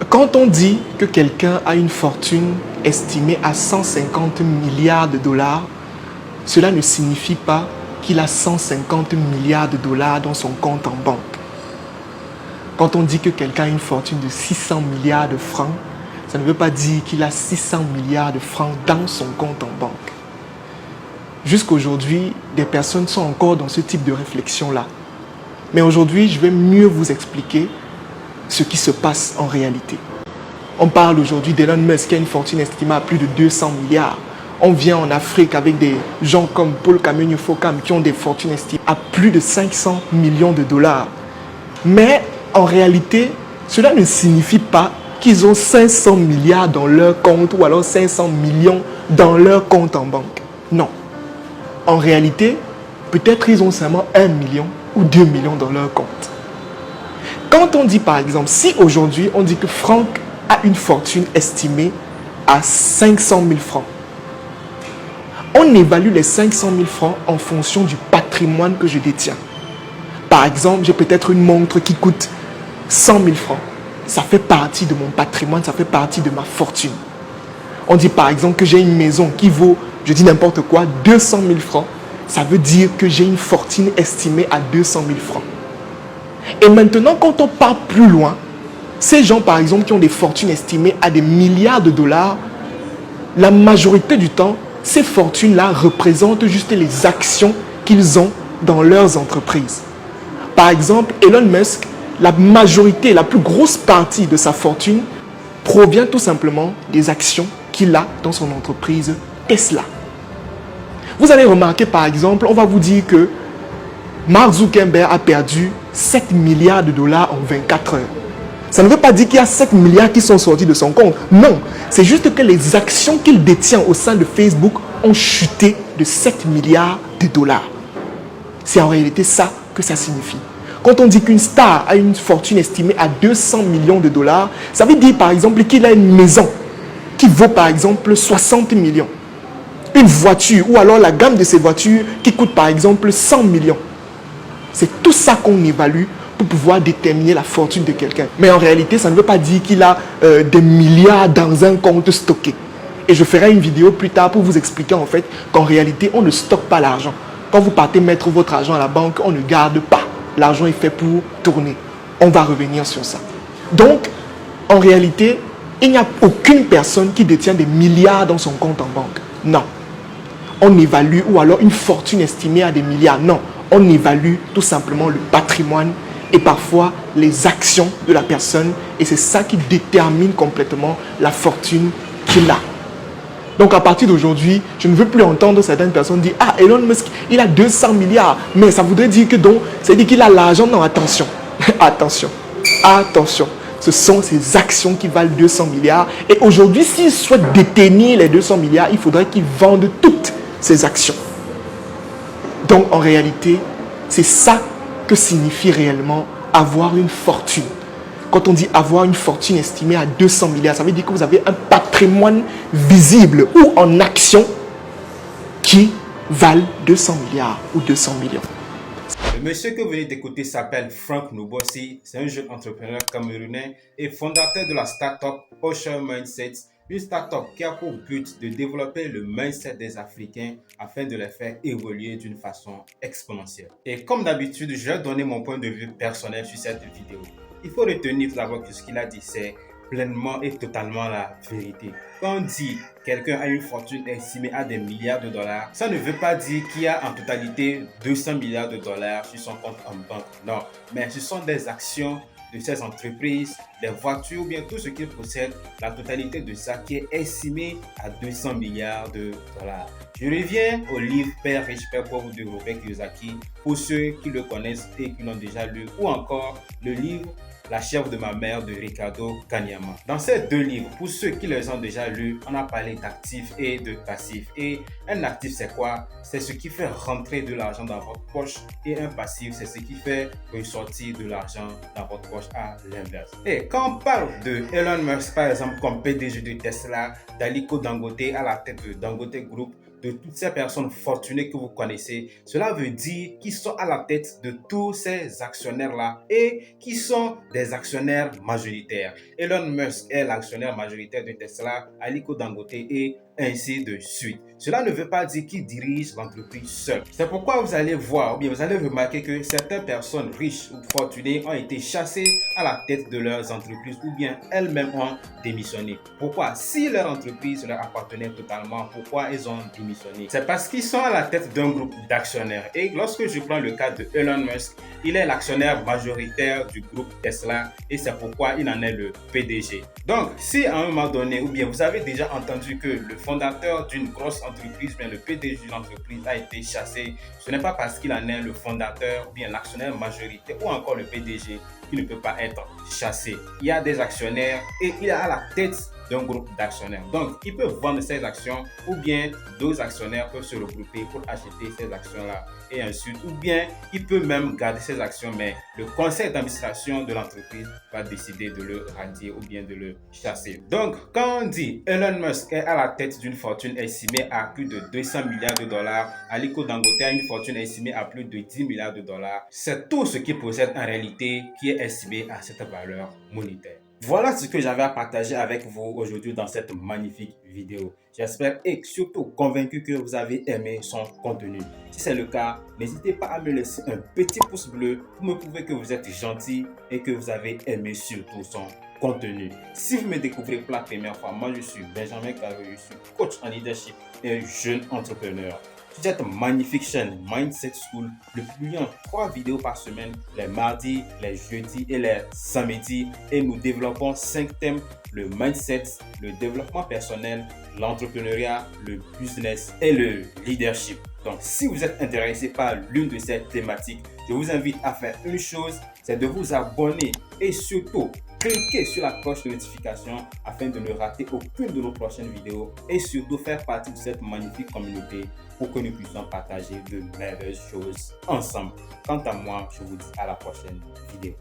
Quand on dit que quelqu'un a une fortune estimée à 150 milliards de dollars, cela ne signifie pas qu'il a 150 milliards de dollars dans son compte en banque. Quand on dit que quelqu'un a une fortune de 600 milliards de francs, ça ne veut pas dire qu'il a 600 milliards de francs dans son compte en banque. Jusqu'aujourd'hui, des personnes sont encore dans ce type de réflexion-là. Mais aujourd'hui, je vais mieux vous expliquer ce qui se passe en réalité. On parle aujourd'hui d'Elon Musk qui a une fortune estimée à plus de 200 milliards. On vient en Afrique avec des gens comme Paul Kamenyu Fokam qui ont des fortunes estimées à plus de 500 millions de dollars. Mais en réalité, cela ne signifie pas qu'ils ont 500 milliards dans leur compte ou alors 500 millions dans leur compte en banque. Non. En réalité, peut-être ils ont seulement 1 million ou 2 millions dans leur compte. Quand on dit par exemple, si aujourd'hui on dit que Franck a une fortune estimée à 500 000 francs, on évalue les 500 000 francs en fonction du patrimoine que je détiens. Par exemple, j'ai peut-être une montre qui coûte 100 000 francs. Ça fait partie de mon patrimoine, ça fait partie de ma fortune. On dit par exemple que j'ai une maison qui vaut, je dis n'importe quoi, 200 000 francs. Ça veut dire que j'ai une fortune estimée à 200 000 francs. Et maintenant, quand on part plus loin, ces gens par exemple qui ont des fortunes estimées à des milliards de dollars, la majorité du temps, ces fortunes-là représentent juste les actions qu'ils ont dans leurs entreprises. Par exemple, Elon Musk, la majorité, la plus grosse partie de sa fortune provient tout simplement des actions qu'il a dans son entreprise Tesla. Vous allez remarquer par exemple, on va vous dire que Mark Zuckerberg a perdu 7 milliards de dollars en 24 heures. Ça ne veut pas dire qu'il y a 7 milliards qui sont sortis de son compte. Non, c'est juste que les actions qu'il détient au sein de Facebook ont chuté de 7 milliards de dollars. C'est en réalité ça que ça signifie. Quand on dit qu'une star a une fortune estimée à 200 millions de dollars, ça veut dire par exemple qu'il a une maison qui vaut par exemple 60 millions. Une voiture ou alors la gamme de ces voitures qui coûte par exemple 100 millions. C'est tout ça qu'on évalue pour pouvoir déterminer la fortune de quelqu'un. Mais en réalité, ça ne veut pas dire qu'il a des milliards dans un compte stocké. Et je ferai une vidéo plus tard pour vous expliquer en fait qu'en réalité, on ne stocke pas l'argent. Quand vous partez mettre votre argent à la banque, on ne garde pas. L'argent est fait pour tourner. On va revenir sur ça. Donc, en réalité, il n'y a aucune personne qui détient des milliards dans son compte en banque. Non. On évalue, ou alors une fortune estimée à des milliards. Non. On évalue tout simplement le patrimoine et parfois les actions de la personne. Et c'est ça qui détermine complètement la fortune qu'il a. Donc à partir d'aujourd'hui, je ne veux plus entendre certaines personnes dire « Ah, Elon Musk, il a 200 milliards. » Mais ça voudrait dire que donc, c'est dire qu'il a l'argent. Non, attention. Attention. Attention. Ce sont ces actions qui valent 200 milliards. Et aujourd'hui, s'il souhaite détenir les 200 milliards, il faudrait qu'il vende toutes ces actions. Donc en réalité, c'est ça que signifie réellement avoir une fortune. Quand on dit avoir une fortune estimée à 200 milliards, ça veut dire que vous avez un patrimoine visible ou en actions qui valent 200 milliards ou 200 millions. Le monsieur que vous venez d'écouter s'appelle Franck Nobossi. C'est un jeune entrepreneur camerounais et fondateur de la start-up Ocean Mindset, une start-up qui a pour but de développer le mindset des Africains afin de les faire évoluer d'une façon exponentielle. Et comme d'habitude, je vais donner mon point de vue personnel sur cette vidéo. Il faut retenir tout d'abord que ce qu'il a dit, c'est pleinement et totalement la vérité. Quand on dit quelqu'un a une fortune estimée à des milliards de dollars, ça ne veut pas dire qu'il y a en totalité 200 milliards de dollars sur son compte en banque. Non, mais ce sont des actions de ces entreprises, des voitures ou bien tout ce qu'il possède, la totalité de ça qui est estimé à 200 milliards de dollars. Je reviens au livre Père riche, Père pauvre de Robert Kiyosaki pour ceux qui le connaissent et qui l'ont déjà lu, ou encore le livre La chèvre de ma mère de Ricardo Kanyama. Dans ces deux livres, pour ceux qui les ont déjà lus, on a parlé d'actifs et de passifs. Et un actif, c'est quoi? C'est ce qui fait rentrer de l'argent dans votre poche. Et un passif, c'est ce qui fait ressortir de l'argent dans votre poche à l'inverse. Et quand on parle de Elon Musk, par exemple, comme PDG de Tesla, d'Aliko Dangote à la tête de Dangote Group, de toutes ces personnes fortunées que vous connaissez, cela veut dire qu'ils sont à la tête de tous ces actionnaires-là et qui sont des actionnaires majoritaires. Elon Musk est l'actionnaire majoritaire de Tesla, Aliko Dangote et ainsi de suite. Cela ne veut pas dire qu'il dirige l'entreprise seul. C'est pourquoi vous allez voir, ou bien vous allez remarquer que certaines personnes riches ou fortunées ont été chassées à la tête de leurs entreprises ou bien elles-mêmes ont démissionné. Pourquoi? Si leur entreprise leur appartenait totalement, pourquoi ils ont démissionné? C'est parce qu'ils sont à la tête d'un groupe d'actionnaires. Et lorsque je prends le cas de Elon Musk, il est l'actionnaire majoritaire du groupe Tesla et c'est pourquoi il en est le PDG. Donc, si à un moment donné, ou bien vous avez déjà entendu que le fondateur d'une grosse entreprise, bien le PDG d'une entreprise a été chassé, ce n'est pas parce qu'il en est le fondateur ou bien l'actionnaire majoritaire ou encore le PDG qu'il ne peut pas être chassé. Il y a des actionnaires et il est à la tête d'un groupe d'actionnaires. Donc, ils peuvent vendre ces actions ou bien d'autres actionnaires peuvent se regrouper pour acheter ces actions-là et ensuite, ou bien il peut même garder ces actions, mais le conseil d'administration de l'entreprise va décider de le radier ou bien de le chasser. Donc, quand on dit Elon Musk est à la tête d'une fortune estimée à plus de 200 milliards de dollars, Aliko Dangote a une fortune estimée à plus de 10 milliards de dollars, c'est tout ce qu'il possède en réalité qui est estimé à cette valeur monétaire. Voilà ce que j'avais à partager avec vous aujourd'hui dans cette magnifique vidéo. J'espère et surtout convaincu que vous avez aimé son contenu. Si c'est le cas, n'hésitez pas à me laisser un petit pouce bleu pour me prouver que vous êtes gentil et que vous avez aimé surtout son contenu. Si vous me découvrez pour la première fois, moi je suis Benjamin Carré, je suis coach en leadership et jeune entrepreneur. Sur cette magnifique chaîne Mindset School, je publie 3 vidéos par semaine, les mardis, les jeudis et les samedis. Et nous développons 5 thèmes, le mindset, le développement personnel, l'entrepreneuriat, le business et le leadership. Donc, si vous êtes intéressé par l'une de ces thématiques, je vous invite à faire une chose, c'est de vous abonner et surtout cliquez sur la cloche de notification afin de ne rater aucune de nos prochaines vidéos et surtout faire partie de cette magnifique communauté pour que nous puissions partager de merveilleuses choses ensemble. Quant à moi, je vous dis à la prochaine vidéo.